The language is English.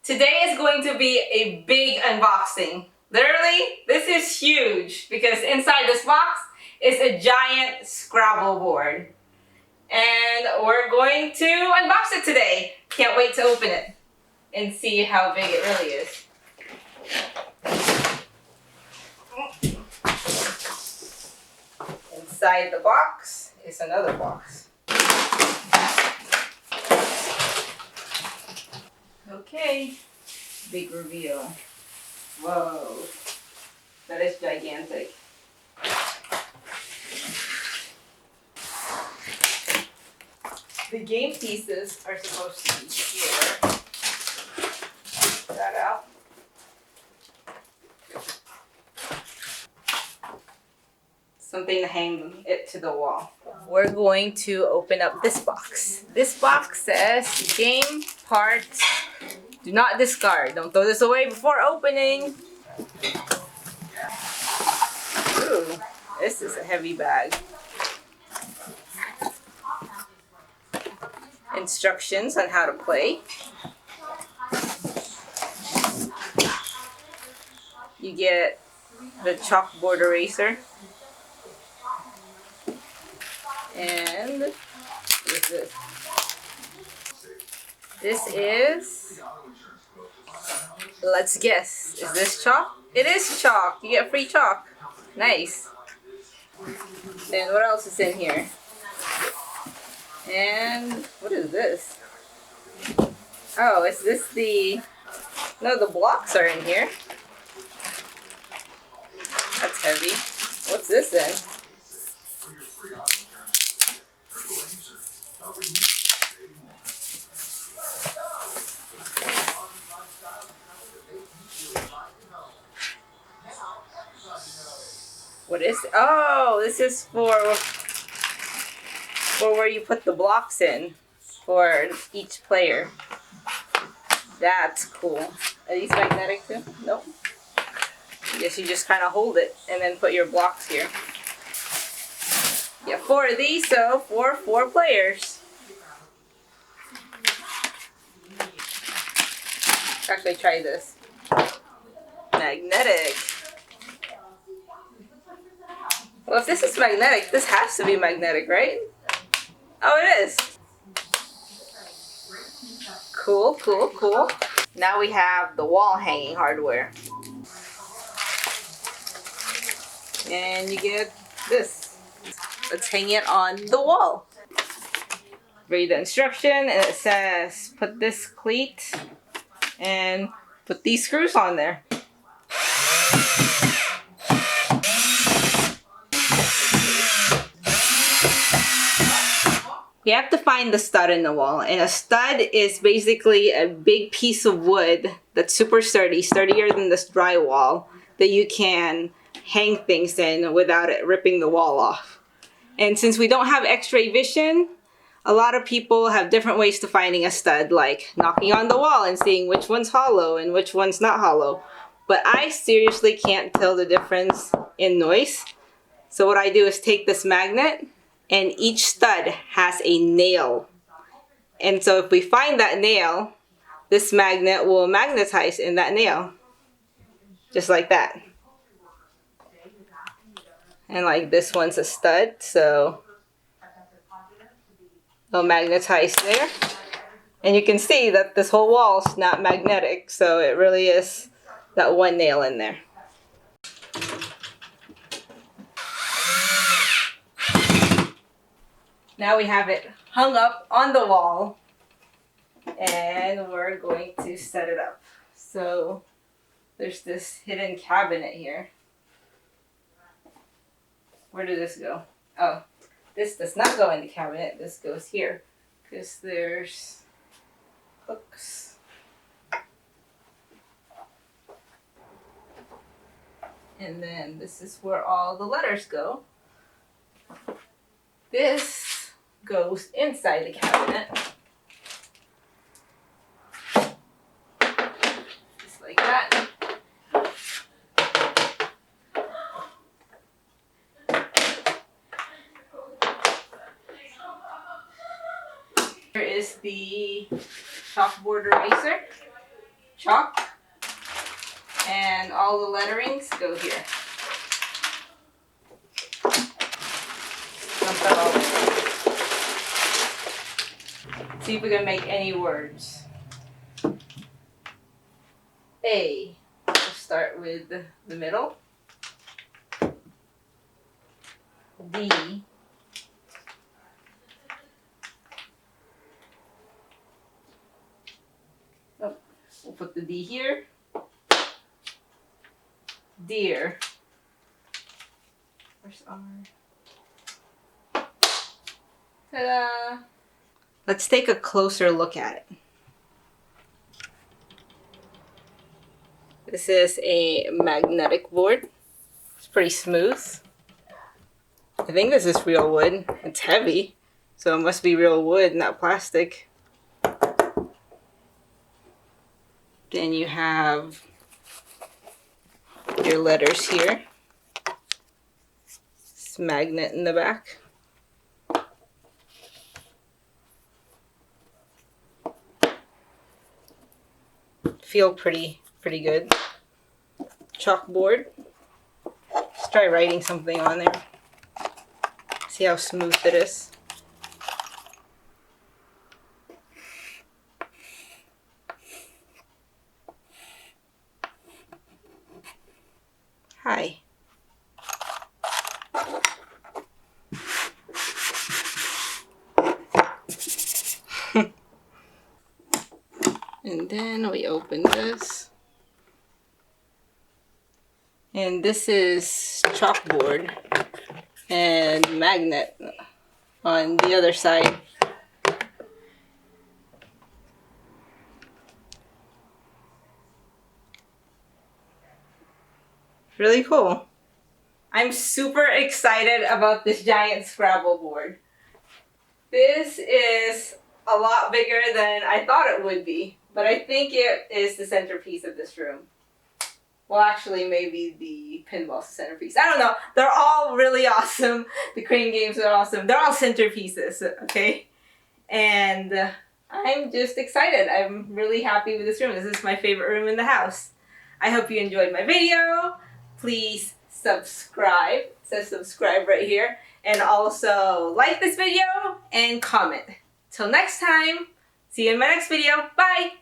Today is going to be a big unboxing. Literally, this is huge because inside this box is a giant Scrabble board. And we're going to unbox it today. Can't wait to open it and see how big it really is. Inside the box is another box. Okay, big reveal. Whoa, that is gigantic. The game pieces are supposed to be here. Take that out. Something to hang it to the wall. We're going to open up this box. This box says game parts. Do not discard. Don't throw this away before opening. Ooh, this is a heavy bag. Instructions on how to play. You get the chalkboard eraser. And what is this? This is, let's guess, is this chalk? It is chalk. You get free chalk. Nice. And what else is in here? And what is this? Oh, is this the... No, the blocks are in here. That's heavy. What's this then? What is it? Oh, this is for where you put the blocks in for each player. That's cool. Are these magnetic too? Nope. I guess you just kind of hold it and then put your blocks here. Yeah, 4 of these, so for 4 players. Actually, try this. Magnetic. Well, if this is magnetic, this has to be magnetic, right? Oh, it is. Cool, cool, cool. Now we have the wall hanging hardware. And you get this. Let's hang it on the wall. Read the instruction and it says put this cleat and put these screws on there. You have to find the stud in the wall, and a stud is basically a big piece of wood that's super sturdy, sturdier than this drywall, that you can hang things in without it ripping the wall off. And since we don't have x-ray vision, a lot of people have different ways to finding a stud, like knocking on the wall and seeing which one's hollow and which one's not hollow. But I seriously can't tell the difference in noise. So what I do is take this magnet, and each stud has a nail. And so if we find that nail, this magnet will magnetize in that nail. Just like that. And like this one's a stud, so it'll magnetize there. And you can see that this whole wall's not magnetic, so it really is that one nail in there. Now we have it hung up on the wall, and we're going to set it up. So there's this hidden cabinet here. Where did this go? Oh, this does not go in the cabinet. This goes here because there's hooks. And then this is where all the letters go. This goes inside the cabinet. Just like that. Here is the chalkboard eraser. chalk. And all the letterings go here. Dump that all in. See if we can make any words. A. We'll start with the middle. D. Oh, we'll put the D here. Deer. Where's R? Ta-da! Let's take a closer look at it. This is a magnetic board. It's pretty smooth. I think this is real wood. It's heavy, so it must be real wood, not plastic. Then you have your letters here. This magnet in the back. Feel pretty good. Chalkboard. Let's try writing something on there. See how smooth it is. Hi. And then we open this. And this is chalkboard and magnet on the other side. Really cool. I'm super excited about this giant Scrabble board. This is a lot bigger than I thought it would be, but I think it is the centerpiece of this room. Well, actually, maybe the pinball's the centerpiece. I don't know. They're all really awesome. The crane games are awesome. They're all centerpieces, okay? And I'm just excited. I'm really happy with this room. This is my favorite room in the house. I hope you enjoyed my video. Please subscribe. It says subscribe right here. And also like this video and comment. Till next time, see you in my next video. Bye!